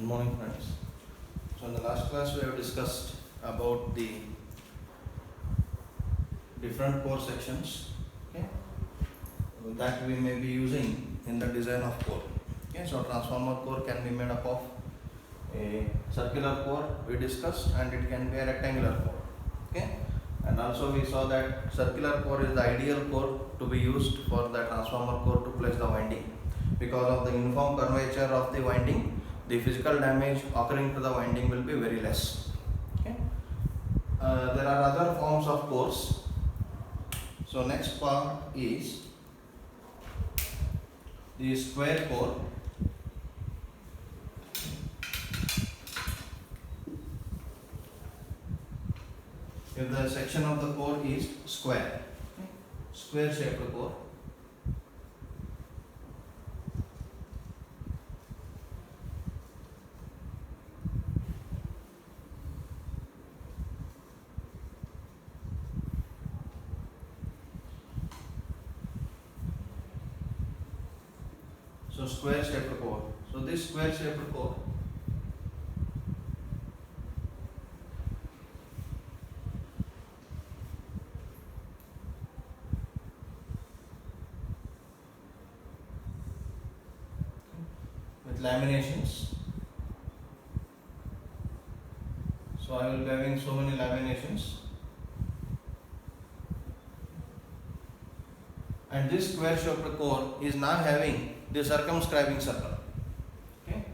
morning, friends. So in the last class we have discussed about the different core sections, okay, that we may be using in the design of core. Okay, so transformer core can be made up of a circular core we discussed, and it can be a rectangular core. Okay, and also we saw that circular core is the ideal core to be used for the transformer core to place the winding. Because of the uniform curvature of the winding, the physical damage occurring to the winding will be very less. Okay. There are other forms of cores. So next part is the square core. If the section of the core is square, okay, square shaped core. So square shaped core. So this square shaped core with laminations. So I will be having so many laminations, and this square shaped core is now having the circumscribing circle. Okay.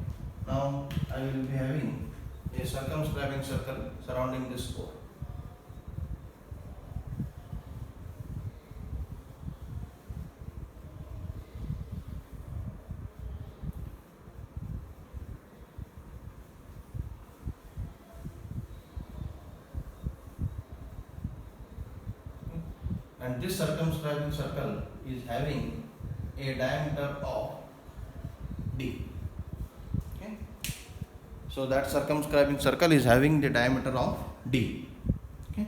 Now I will be having a circumscribing circle surrounding this core. And this circumscribing circle is having a diameter of d. Okay. So that circumscribing circle is having the diameter of d. Okay.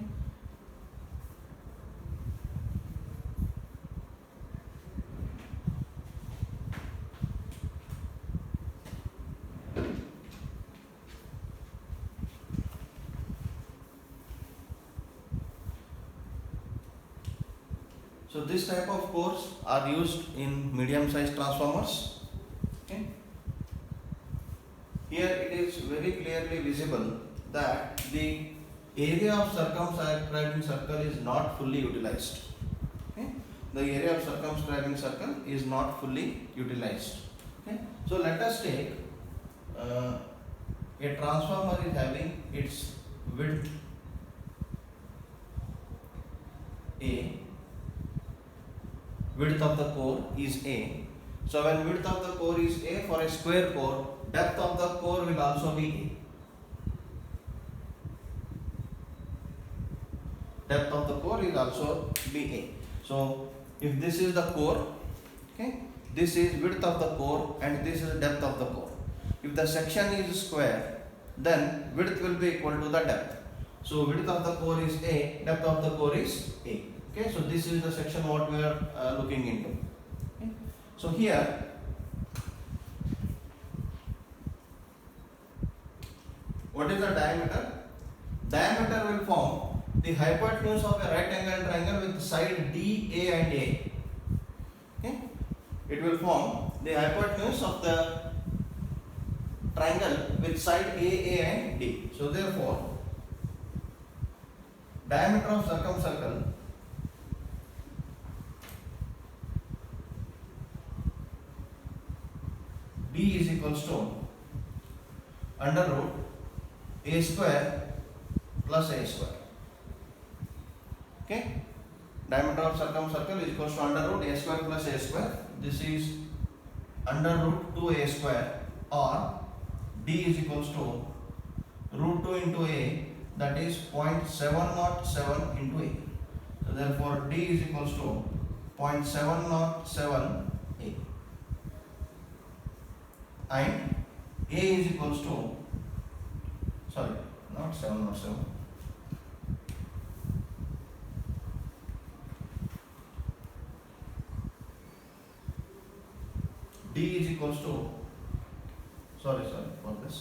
So this type of cores are used in medium-sized transformers. Okay. Here it is very clearly visible that the area of circumscribing circle is not fully utilized. Okay. The area of circumscribing circle is not fully utilized. Okay. So let us take a transformer is having its width A. Width of the core is A. So when width of the core is A for a square core, depth of the core will also be A. Depth of the core is also be A. So if this is the core, okay, this is width of the core and this is depth of the core. If the section is square, then width will be equal to the depth. So width of the core is A, depth of the core is A. Okay, so this is the section what we are looking into. Okay. So here what is the diameter? Diameter will form the hypotenuse of a right angle triangle with side D, A and A. Okay. It will form the hypotenuse of the triangle with side A and D. So therefore diameter of circumcircle D is equals to under root A square plus A square. Okay. Diameter of circumcircle is equals to under root A square plus A square. This is under root 2A square, or D is equals to root 2 into A, that is 0.707 into A. So therefore D is equals to 0.707 A. And A is equals to, sorry, not 707. D is equals to sorry for this.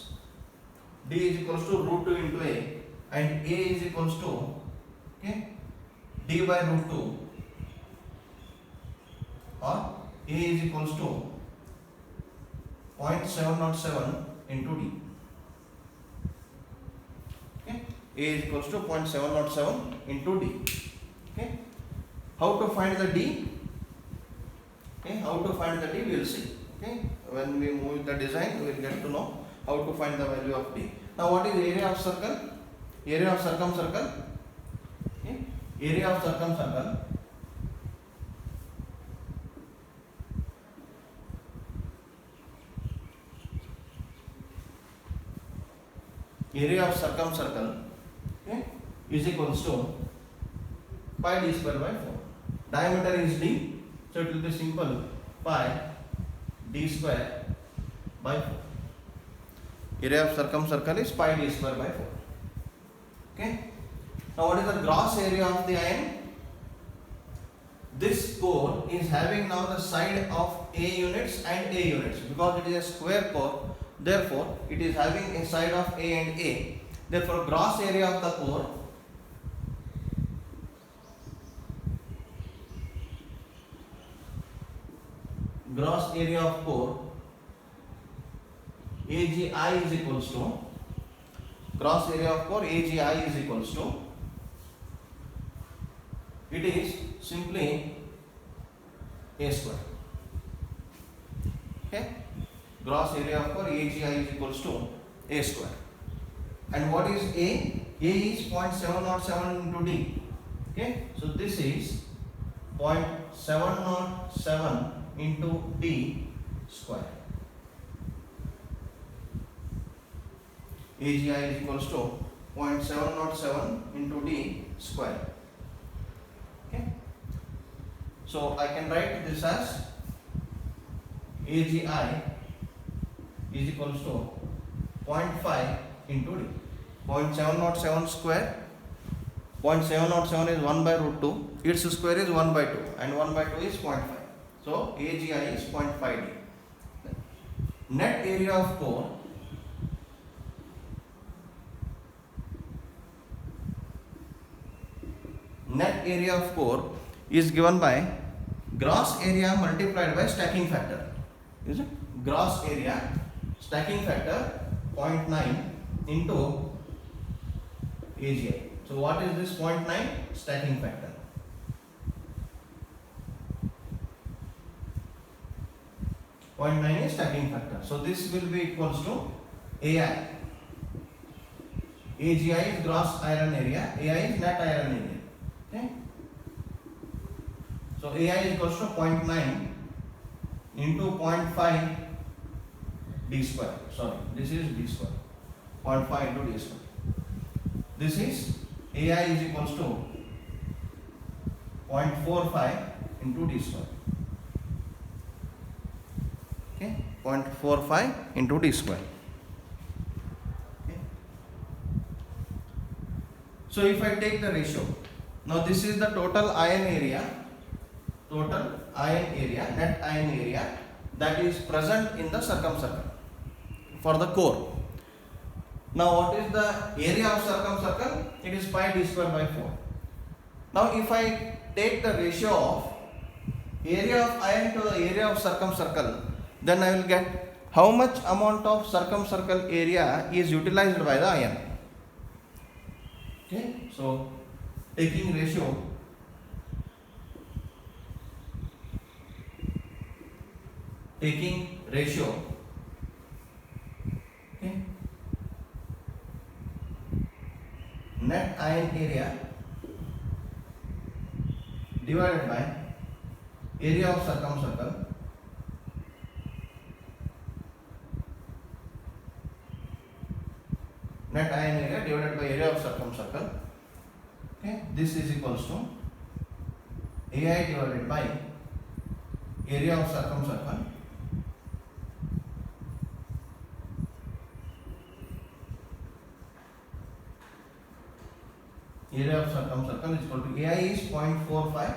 D is equals to root 2 into A, and A is equals to, okay, D by root 2, or A is equals to 0.707 into D. Okay, A is equals to 0.707 into D. Okay, how to find the D? Okay, how to find the D we will see. Okay, when we move the design we will get to know how to find the value of D. Now what is area of circle? Area of circumcircle. Okay, area of circumcircle. Area of circumcircle, okay, is equals to pi d square by 4. Diameter is d, so it will be simple pi d square by 4. Area of circumcircle is pi d square by 4. Okay. Now what is the gross area of the iron? This core is having now the side of A units and A units, because it is a square core. Therefore, it is having a side of A and A. Therefore, gross area of the core AGI is equals to it is simply A square. Okay, gross area of core AGI is equals to A square. And what is A? A is 0.707 into D. Okay, so this is 0.707 into D square. AGI is equals to 0.707 into D square. Okay, so I can write this as AGI is equals to 0.5 into D. 0.707 square, 0.707 is 1 by root 2, its square is 1 by 2, and 1 by 2 is 0.5. So AGI is 0.5 D. Net area of core is given by gross area multiplied by stacking factor. Is it? Gross area stacking factor 0.9 into AGI. So what is this 0.9? Stacking factor. .9 is stacking factor. So this will be equals to AI. AGI is gross iron area, AI is net iron area. Okay. So AI is equals to 0.9 into 0.5 D square. Sorry, this is D square. 0.5 into D square. This is AI is equals to 0.45 into D square. Okay, 0.45 into D square. Okay. So if I take the ratio, now this is the total iron area, net iron area that is present in the circumcircle for the core. Now what is the area of circumcircle? It is pi d square by 4. Now if I take the ratio of area of iron to the area of circumcircle, then I will get how much amount of circumcircle area is utilized by the iron. Okay, so taking ratio, okay, net iron area divided by area of circumcircle, net iron area divided by area of circumcircle. Okay, this is equals to AI divided by area of circumcircle is equal to AI is 0.45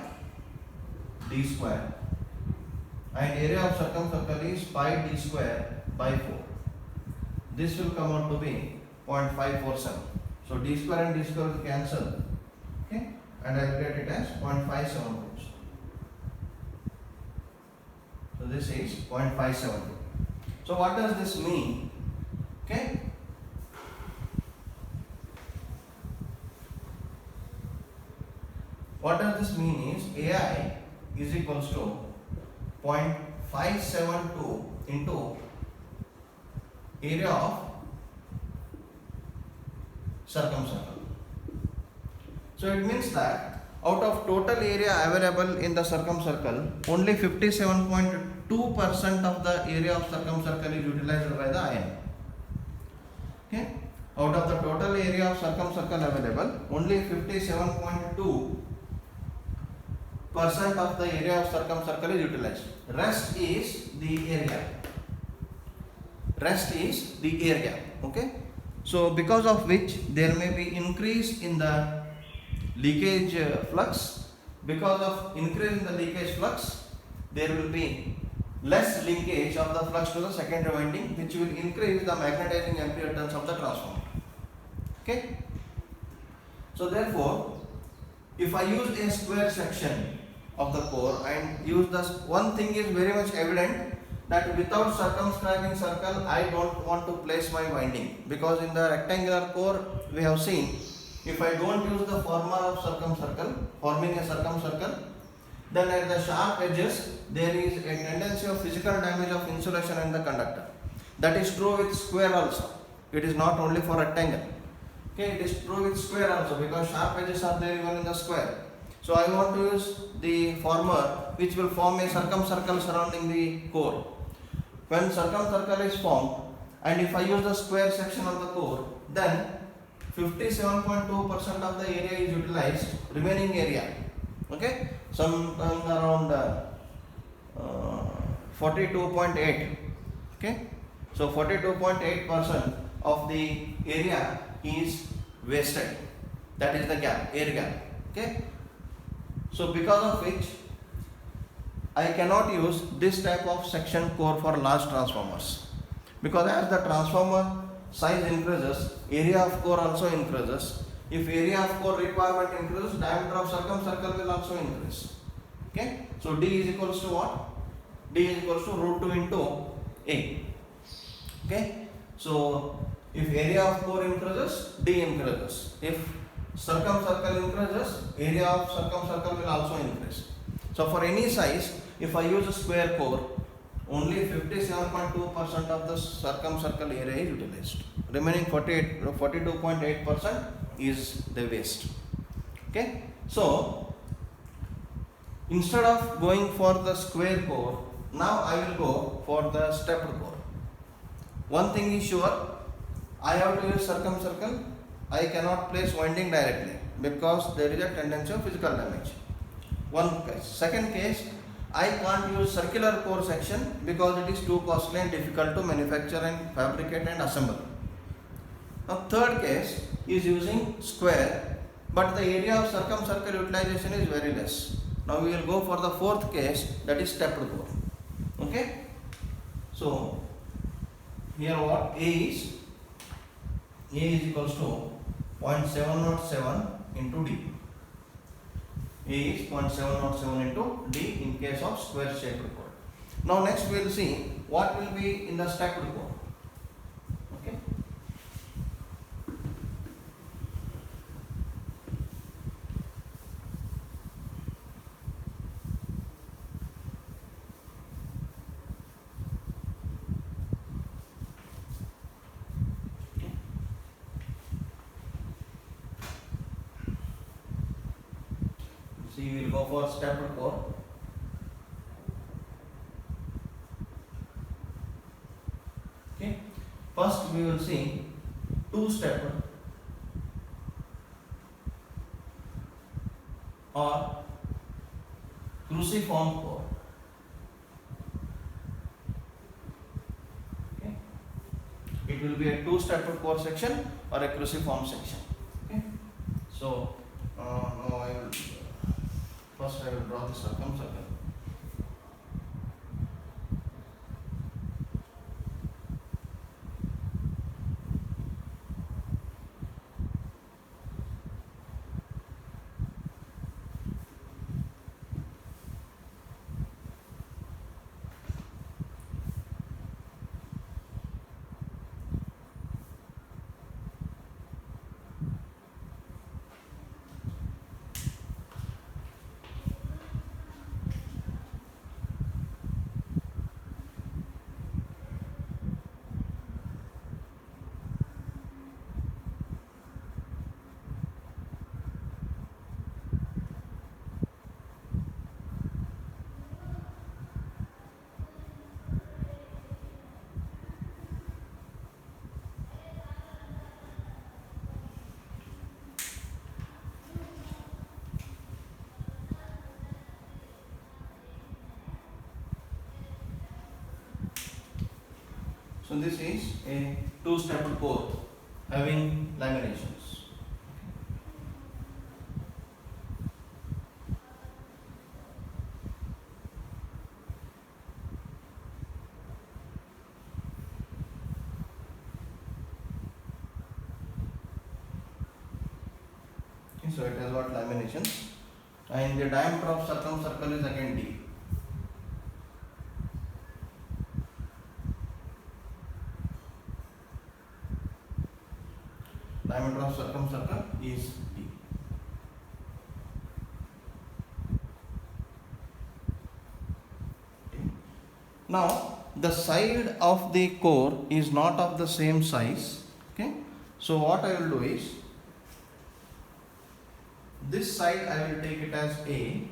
D square and area of circumcircle is pi D square by 4. this will come out to be 0.547. So d square and d square will cancel, okay, and I will get it as 0.572. So this is 0.572. So what does this mean? Okay. What does this mean is AI is equals to 0.572 into area of circumcircle. So it means that out of total area available in the circumcircle, only 57.2% of the area of circumcircle is utilized by the iron. Okay. Out of the total area of circumcircle available, only 57.2% of the area of circumcircle is utilized. Rest is the area. Rest is the area. Okay. So because of which there may be increase in the leakage flux. Because of increase in the leakage flux, there will be less linkage of the flux to the secondary winding, which will increase the magnetizing ampere turns of the transformer. Okay. So therefore, if I use a square section of the core and use this, one thing is very much evident, that without circumscribing circle I don't want to place my winding, because in the rectangular core we have seen, if I don't use the formula of forming a circumcircle, then at the sharp edges there is a tendency of physical damage of insulation in the conductor. That is true with square also. It is not only for rectangle. Okay, it is true with square also, because sharp edges are there even in the square. So I want to use the former, which will form a circumcircle surrounding the core. When circumcircle is formed, and if I use the square section of the core, then 57.2% of the area is utilized, remaining area, okay, something around 42.8, okay. So 42.8% of the area is wasted, that is the gap, air gap, okay. So because of which I cannot use this type of section core for large transformers, because as the transformer size increases, area of core also increases. If area of core requirement increases, diameter of circumcircle will also increase. Okay. So D is equals to what? D is equals to root 2 into A. Okay. So if area of core increases, D increases. If circumcircle increases, area of circumcircle will also increase. So for any size, if I use a square core, only 57.2% of the circumcircle area is utilized. Remaining 42.8% is the waste. Okay. So instead of going for the square core, now I will go for the stepped core. One thing is sure, I have to use circumcircle. I cannot place winding directly because there is a tendency of physical damage. One case. Second case, I can't use circular core section because it is too costly and difficult to manufacture and fabricate and assemble. Now third case is using square, but the area of circumcircle utilization is very less. Now we will go for the fourth case, that is stepped core. Okay. So here what A is equals to 0.707 into D. A is 0.707 into D in case of square shaped core. Now next we will see what will be in the stepped core. Okay. See, we will go for stepped core. Okay. First we will see two-stepped or cruciform core. Okay. It will be a two-stepped core section or a cruciform section. Okay. So now I will first I will draw the circumcircle. So this is a two-stepped core having laminations. So it has got laminations, and the diameter of circumcircle is again d. Diameter of circumcircle is d. Okay. Now the side of the core is not of the same size. Okay. So what I will do is, this side I will take it as A,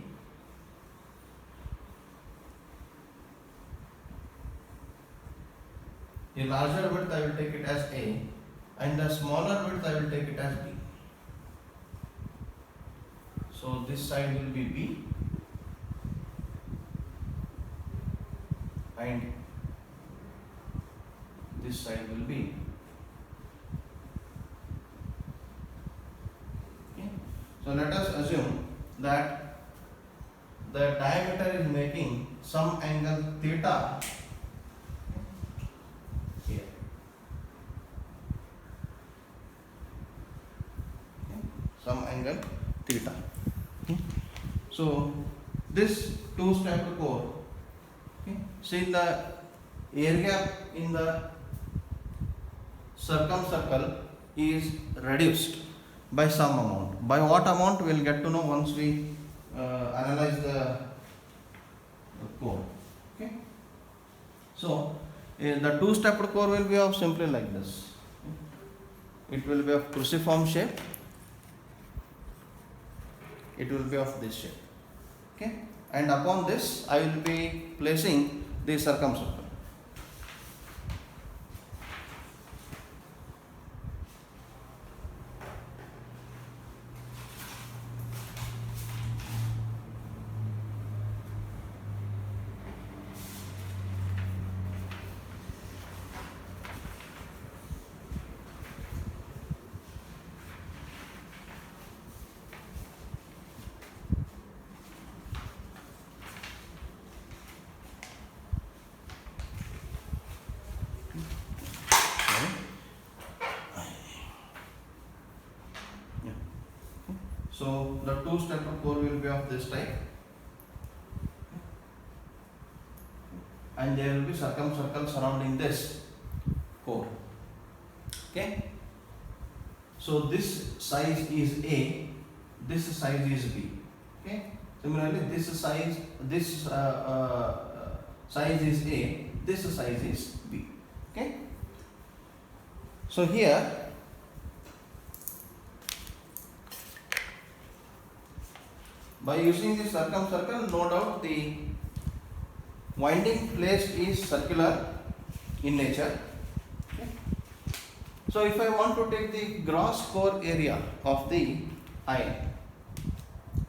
a larger width I will take it as A, and the smaller width I will take it as B. So this side will be B, and this side will be. Okay. So let us assume that the diameter is making some angle theta here. Okay. Some angle theta. Okay. So this two-stepped core, okay, see the area in the circumcircle is reduced by some amount. By what amount we will get to know once we analyze the core. Okay. So the two-stepped core will be of simply like this. It will be of cruciform shape. It will be of this shape. Okay. And upon this I will be placing the circumcircle. So the two-stepped core will be of this type, and there will be circumcircle surrounding this core. Okay. So this size is A, this size is B. Okay. Similarly, this size is A, this size is B. Okay. So here by using the circumcircle, no doubt the winding placed is circular in nature. Okay. So if I want to take the gross core area of the iron,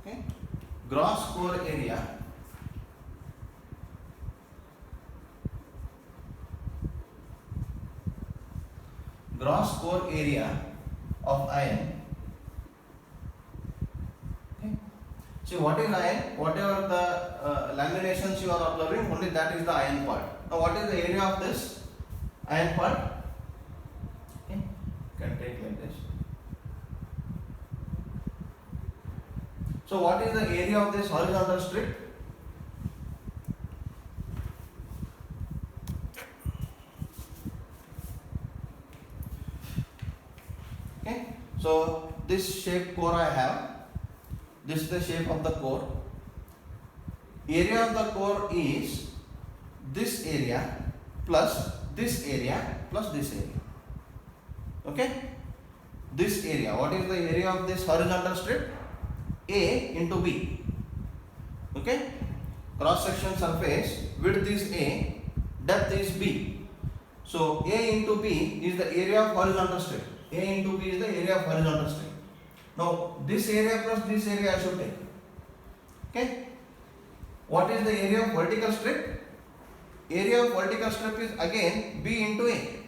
okay, gross core area of iron. See, what is iron? Whatever the laminations you are observing, only that is the iron part. Now, what is the area of this iron part? Okay. Can take like this. So, what is the area of this horizontal strip? Okay. So, this shape core I have. This is the shape of the core. Area of the core is this area plus this area plus this area. Okay. This area. What is the area of this horizontal strip? A into B. Okay. Cross section surface width is A, depth is B. So A into B is the area of horizontal strip. A into B is the area of horizontal strip. Now this area plus this area I should take. Okay. What is the area of vertical strip? area of vertical strip is again B into A.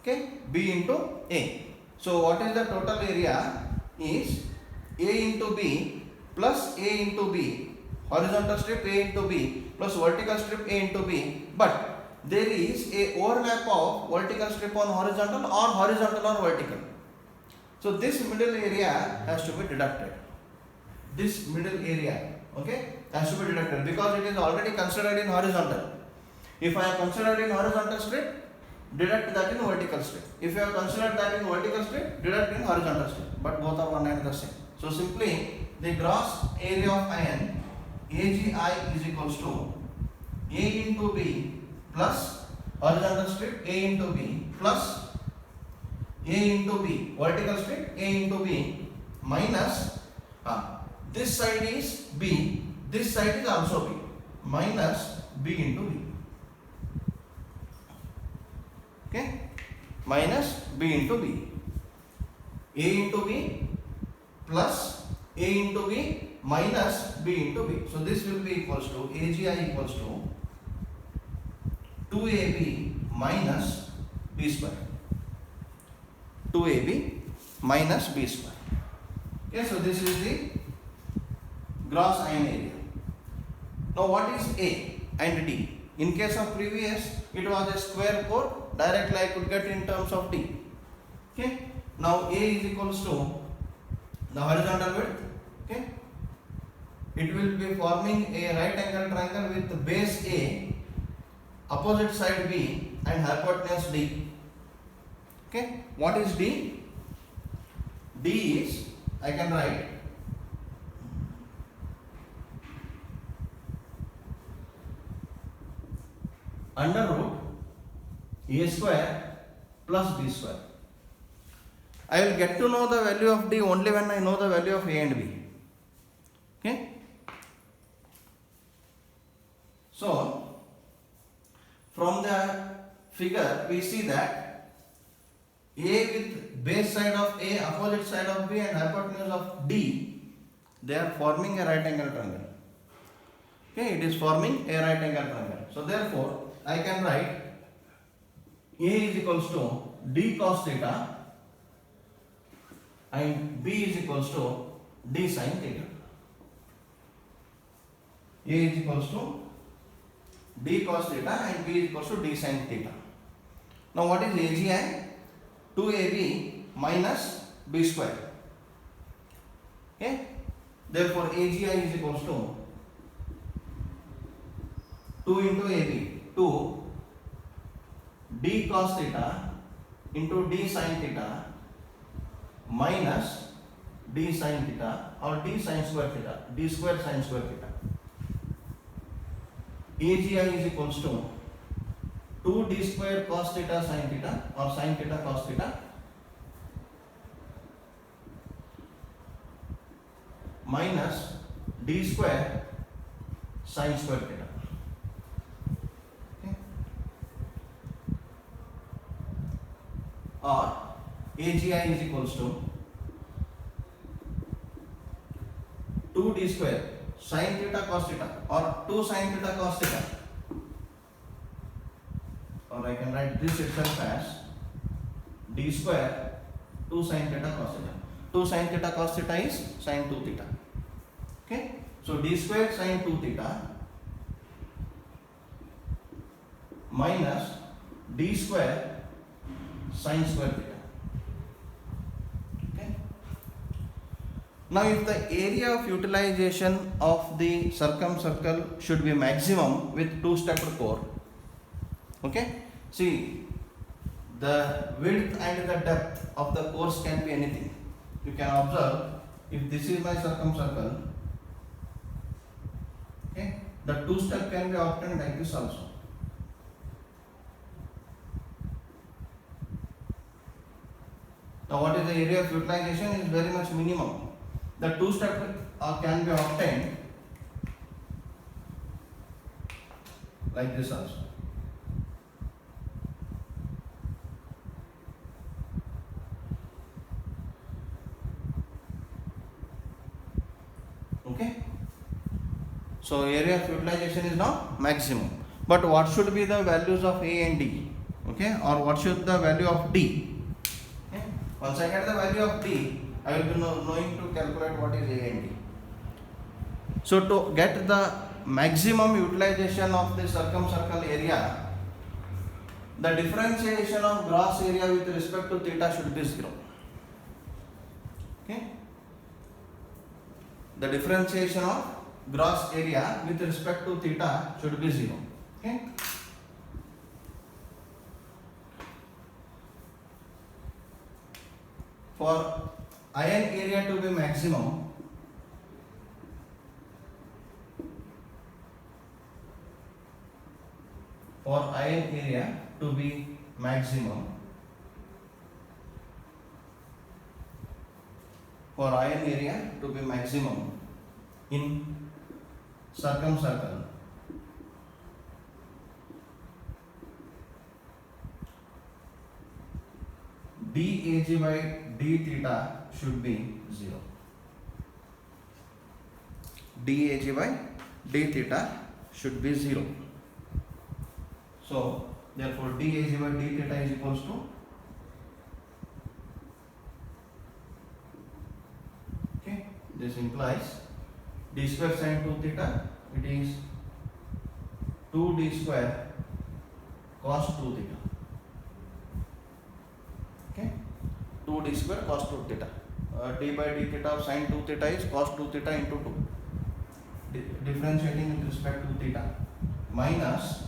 Okay, B into A. So what is the total area is A into B plus A into B, horizontal strip A into B plus vertical strip A into B, but there is a overlap of vertical strip on horizontal or horizontal on vertical. So this middle area has to be deducted. This middle area, okay, has to be deducted because it is already considered in horizontal. If I have considered in horizontal strip, deduct that in vertical strip. If you have considered that in vertical strip, deduct in horizontal strip. But both are one and the same. So simply the gross area of iron AGI is equals to A into B plus horizontal strip A into B plus A into B, vertical strip A into B minus this side is B, this side is also B, minus B into B. Okay, minus B into B. A into B plus A into B minus B into B. So this will be equals to AGI equals to 2AB minus B square. 2AB minus B square. Okay, so this is the gross iron area. Now what is A and D? In case of previous, it was a square core. Directly I could get in terms of D. Okay. Now A is equals to the horizontal width. Okay. It will be forming a right angle triangle with the base A, opposite side B, and hypotenuse D. Okay. What is D? D is, I can write under root A square plus B square. I will get to know the value of D only when I know the value of A and B. Okay. So from the figure we see that A with base side of A, opposite side of B, and hypotenuse of D, they are forming a right angle triangle. Okay, it is forming a right angle triangle. So therefore I can write A is equals to D cos theta and B is equals to D sin theta. A is equals to D cos theta and B is equals to D sin theta. Now what is AGI? 2AB minus B square. Okay. Therefore AGI is equals to 2 into AB, 2 D cos theta into D sin theta minus D sin theta or D sin square theta, D square sin square theta. AGI is equals to 2D square cos theta sin theta or sin theta cos theta minus D square sin square theta. Okay. Or AGI is equals to 2D square sin theta cos theta or 2 sin theta cos theta, or I can write this itself as D square 2 sin theta cos theta. 2 sin theta cos theta is sin 2 theta. Okay, so D square sin 2 theta minus D square sin square theta. Now if the area of utilization of the circumcircle should be maximum with two-stepped core, okay, see the width and the depth of the cores can be anything. You can observe if this is my circumcircle, okay, the two-step can be obtained like this also. Now what is the area of utilization is very much minimum. The two-step can be obtained like this also. Okay. So area of utilization is now maximum. But what should be the values of A and D? Okay, or what should the value of D? Okay. Once I get the value of D, I will be knowing to calculate what is A and D. So to get the maximum utilization of the circumcircle area, the differentiation of gross area with respect to theta should be 0. Okay. The differentiation of gross area with respect to theta should be 0. Okay. For iron area to be maximum, for iron area to be maximum, for iron area to be maximum in circumcircle, dAg by d theta should be 0. dAg by d theta should be 0. So therefore dAg by d theta is equals to, okay, this implies d square sin 2 theta, it is 2d square cos 2 theta. Okay, 2d square cos 2 theta. D by d theta of sin 2 theta is cos 2 theta into 2, differentiating with respect to theta, minus,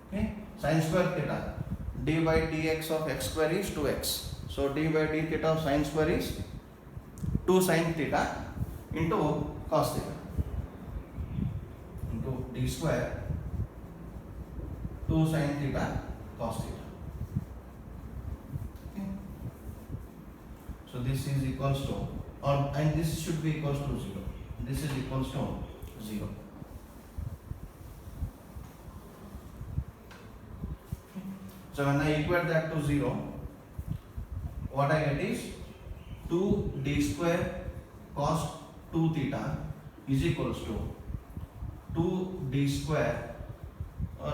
okay, sin square theta, d by dx of x square is 2x. So d by d theta of sin square is 2 sin theta into cos theta, into d square 2 sin theta cos theta. Okay. So this is equals to, or and this should be equals to 0. This is equals to 0. So when I equate that to 0, what I get is 2d square cos 2 theta is equals to 2d square, or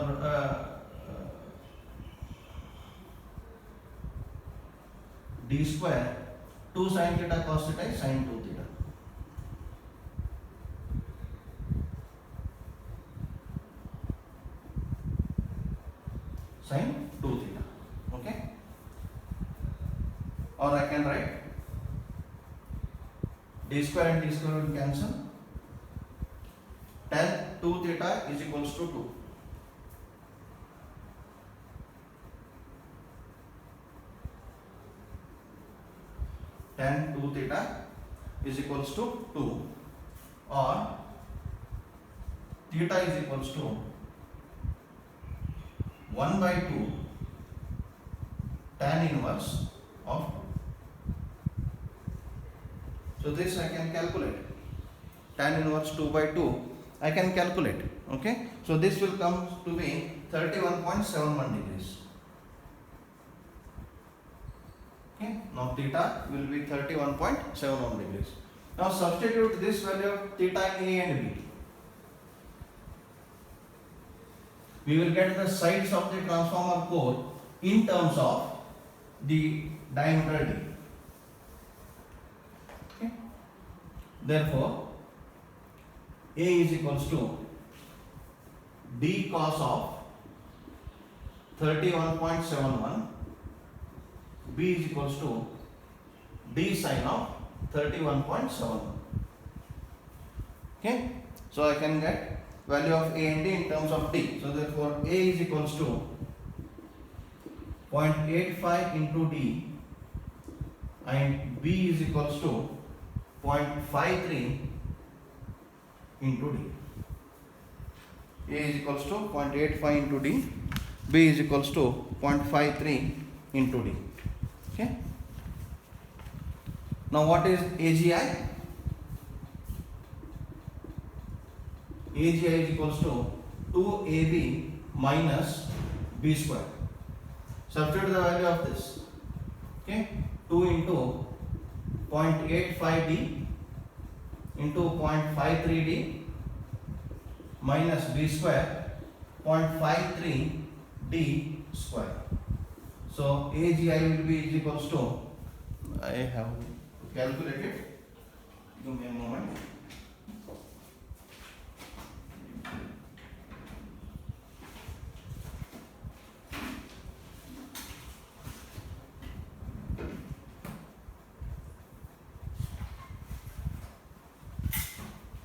d square 2 sin theta cos theta is sin 2 theta. Sin 2 theta. Okay. Or I can write d square and d square will cancel. Tan 2 theta is equals to 2. Tan 2 theta is equals to 2, or theta is equals to 1 by 2 tan inverse of 2. So this I can calculate. Tan inverse 2 by 2 I can calculate. Okay. So this will come to be 31.71 degrees. Okay. Now theta will be 31.71 degrees. Now substitute this value of theta in A and B. We will get the sides of the transformer core in terms of the diameter d. Okay. Therefore, A is equals to d cos of 31.71, B is equals to d sin of 31.71. Okay. So I can get value of A and D in terms of D. So therefore A is equals to 0.85 into D and B is equals to 0.53 into D. A is equals to 0.85 into D, B is equals to 0.53 into D. Okay. Now what is AGI? AGI is equals to 2AB minus B square. Substitute the value of this. Okay, 2 into 0.85D into 0.53D minus B square 0.53 d square. So AGI will be is equals to, I have calculated, give me a moment.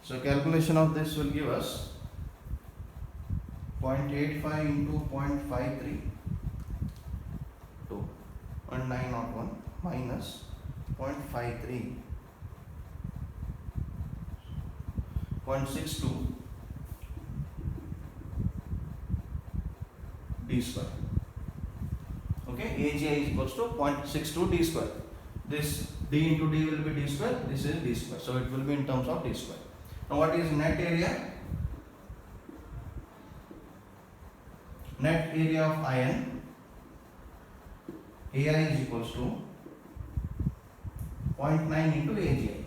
So calculation of this will give us 0.85 into 0.53 to 1901 minus 0.53 0.62 d square. Okay, AGI is equals to 0.62 d square. This d into d will be d square, this is d square. So it will be in terms of d square. Now what is net area? Net area of iron, AI is equals to 0.9 into AGI.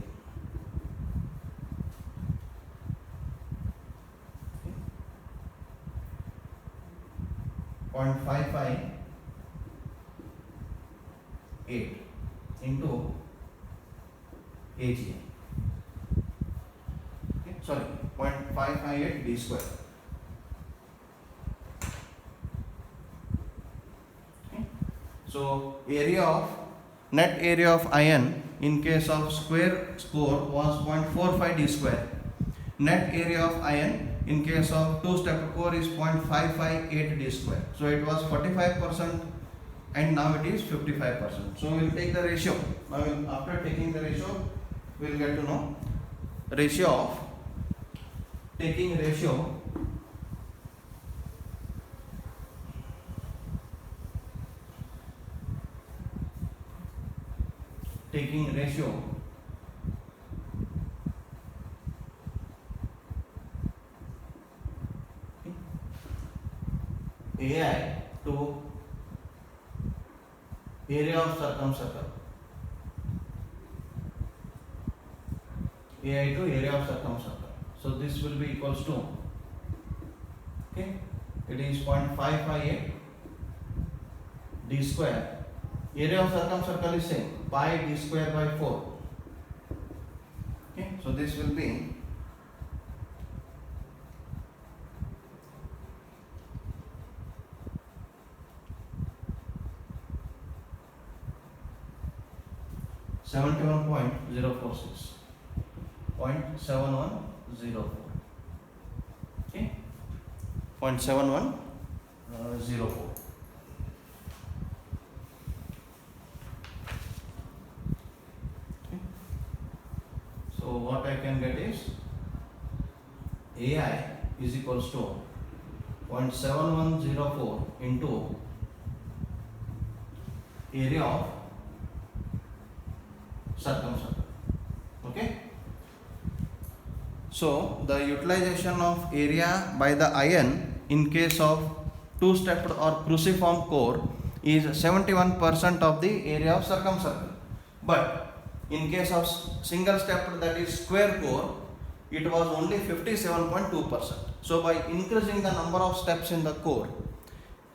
0.558 into AGI. Okay, sorry, 0.558 d square. Okay. So area of net area of iron in case of square core was 0.45 d square. Net area of iron in case of two-step core is 0.558 d square. So it was 45% and now it is 55%. So we will take the ratio. Now after taking the ratio, we will get to know ratio of taking ratio AI to area of circumcircle. AI to area of circumcircle. So this will be equals to, okay, it is 0.558 d square. Area of circumcircle is same, pi d square by 4. Okay, so this will be 71.046. 0.7104. Okay, 0.7104. So what I can get is AI is equals to 0.7104 into area of circumcircle. Okay. So the utilization of area by the iron in case of two-stepped or cruciform core is 71% of the area of circumcircle. But in case of single-stepped, that is square core, it was only 57.2%. So by increasing the number of steps in the core,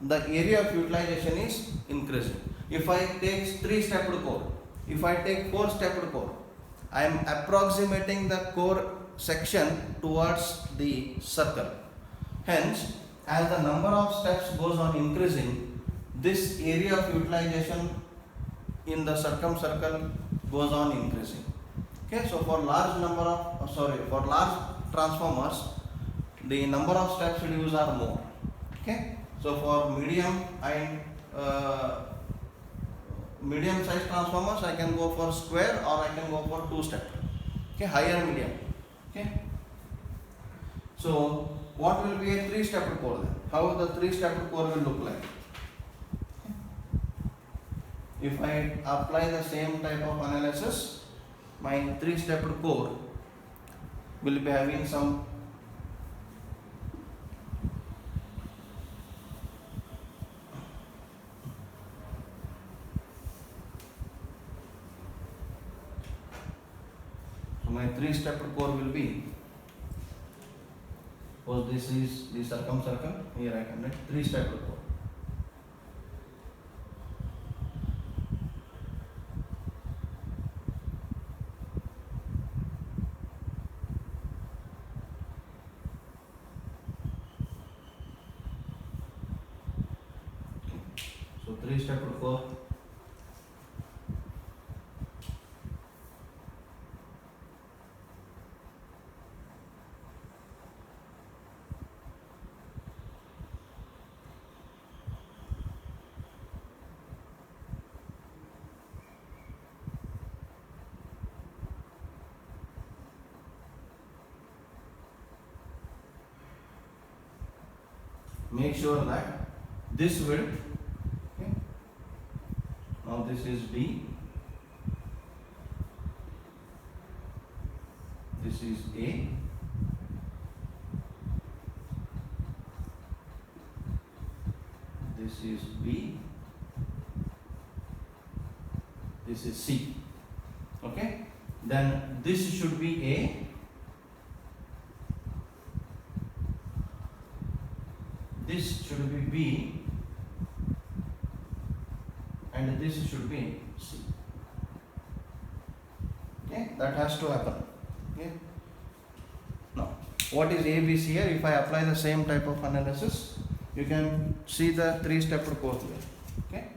the area of utilization is increasing. If I take 3-stepped core, if I take 4-stepped core, I am approximating the core section towards the circle. Hence, as the number of steps goes on increasing, this area of utilization in the circumcircle goes on increasing. Okay, so for large transformers, the number of steps used are more. Okay, so for medium and medium size transformers, I can go for square or I can go for 2-step. Okay, higher medium. Okay, so what will be a 3-step core then? How the 3-step core will look like? If I apply the same type of analysis, my 3-step core will be having some my 3-step core will be Suppose this is the circumcircle, here I can write 3 stepped core. So 3 stepped core. Make sure that this width, okay, now this is B, this is A, this is B, this is C, okay, then this should be A, this should be B, and this should be C. Okay, that has to happen. Okay. Now, what is ABC here? If I apply the same type of analysis, you can see the 3-stepped core here. Okay,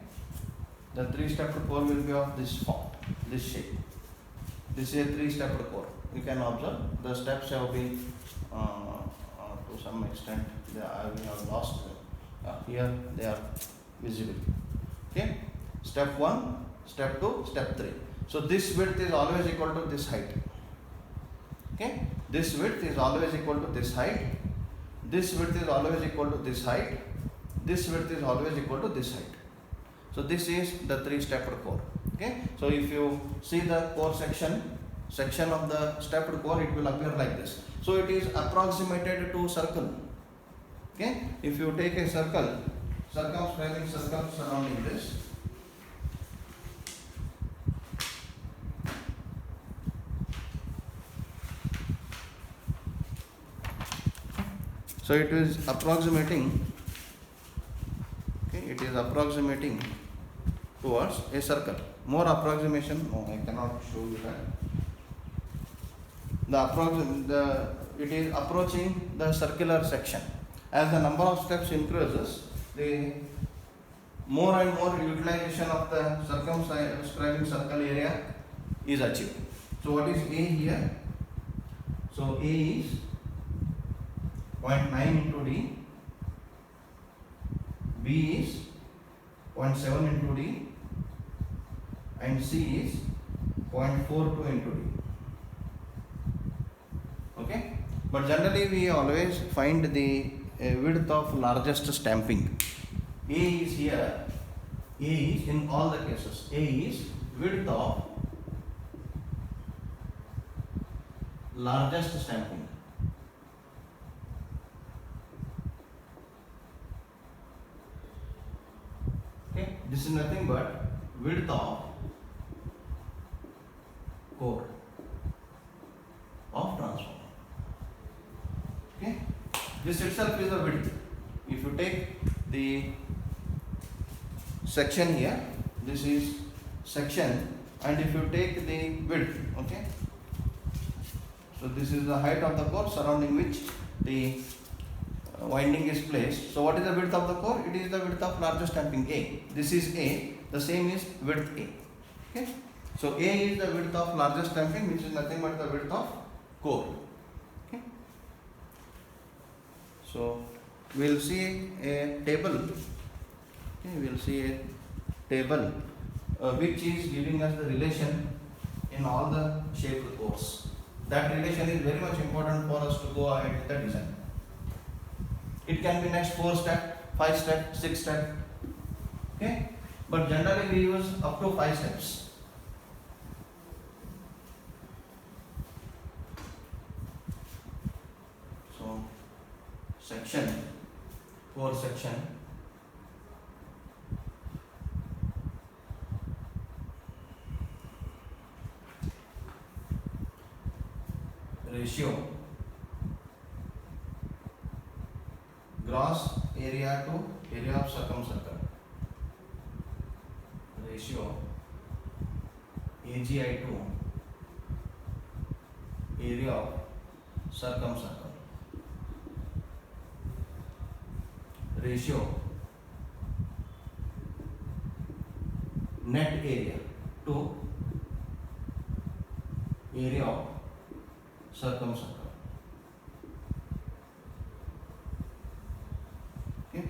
the 3-stepped core will be of this form, this shape. This is a 3-stepped core. You can observe the steps have been to some extent we have lost them. Here they are visible. Okay, step 1, step 2, step 3. So this width is always equal to this height. Okay, this width is always equal to this height. This width is always equal to this height. This width is always equal to this height. So this is the 3-stepped core. Okay, so if you see the core section of the stepped core, it will appear like this. So it is approximated to circle. Okay, if you take a circle, circumscribing circle surrounding this, so it is approximating, okay, it is approximating towards a circle. More approximation, no, I cannot show you that. It is approaching the circular section. As the number of steps increases, the more and more utilization of the circumscribing circle area is achieved. So what is A here? So A is 0.9 into D, B is 0.7 into D, and C is 0.42 into D. Okay, but generally we always find the width of largest stamping. A is here, A is in all the cases, A is width of largest stamping. Okay, this is nothing but width of core of transformer. Okay, this itself is the width. If you take the section here, this is section, and if you take the width, okay, so this is the height of the core surrounding which the winding is placed. So what is the width of the core? It is the width of largest stamping A. This is A, the same is width A. Okay, so A is the width of largest stamping, which is nothing but the width of core. Okay, so we will see a table. Okay, we will see a table which is giving us the relation in all the shaped cores. That relation is very much important for us to go ahead with the design. It can be next 4 step, 5 step, 6 step. Okay, but generally we use up to 5 steps. So section, core section, ratio gross area to area of circumcircle, ratio AGI to area of circumcircle, ratio net area to area of circumcircle. Okay.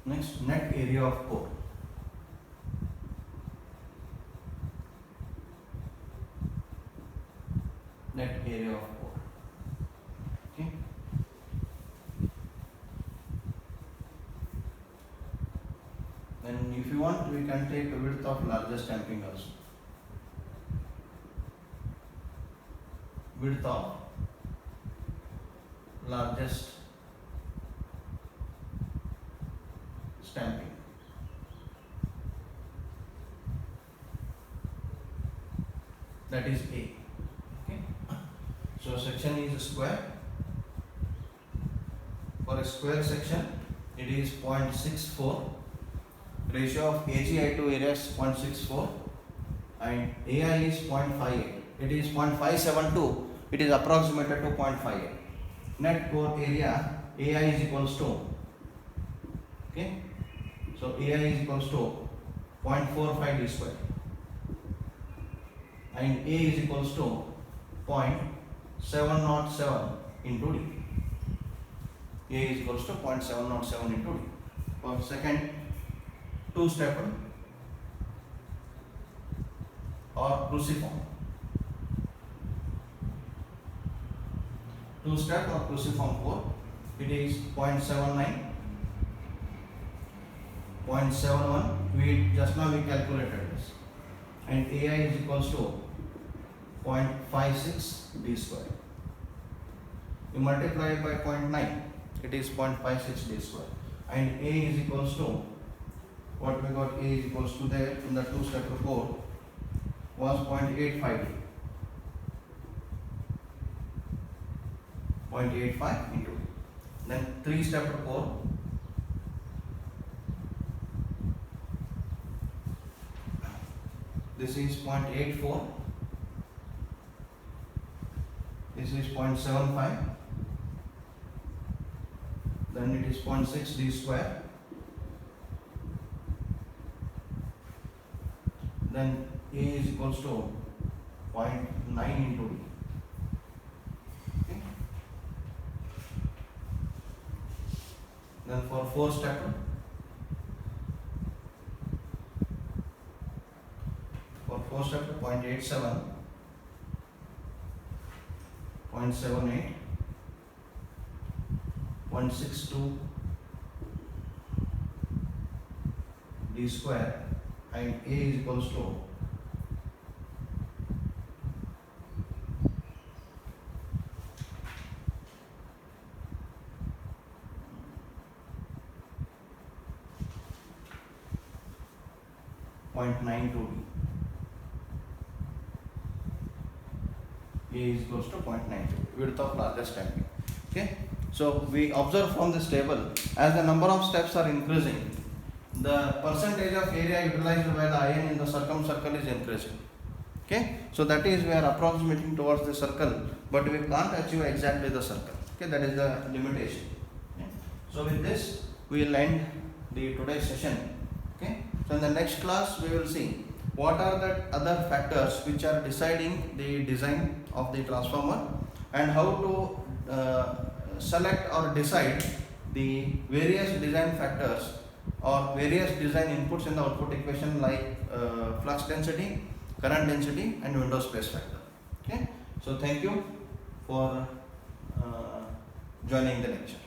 Next, net area of core. Net area of core. Okay. Then if you want, we can take the width of largest stamping also. Width of largest stamping. That is A. Okay. So section is a square. For a square section, it is 0.64. Ratio of AGI to area is 0.64 and AI is 0.58. It is 0.572. It is approximated to 0.58. Net core area AI is equals to, okay, so AI is equals to 0.45 d square and A is equals to 0.707 into D. A is equals to 0.707 into D. For second two-step or cruciform. Two-step or cruciform core, it is 0.79, 0.71. We just now we calculated this, and AI is equals to 0.56 d square. You multiply it by 0.9, it is 0.56 d square, and A is equals to what we got. A is equals to there in the two-step core was 0.85 d. 0.85 into D. Then three-step core, this is 0.84, this is 0.75, then it is 0.6 d square, then A is equals to 0.9 into D. Okay. Then for four-step, for four-step 0.87, 0.78, 0.62 d square, and A is equals to 0.92 d. A is equals to 0.92 width of largest stamping. Okay. So we observe from this table, as the number of steps are increasing, the percentage of area utilized by the iron in the circumcircle is increasing. Okay. So that is we are approximating towards the circle, but we can't achieve exactly the circle. Okay. That is the limitation. Okay. So with this we will end the today's session. Okay. So in the next class we will see what are the other factors which are deciding the design of the transformer and how to select or decide the various design factors or various design inputs in the output equation, like flux density, current density and window space factor. Okay. So thank you for joining the lecture.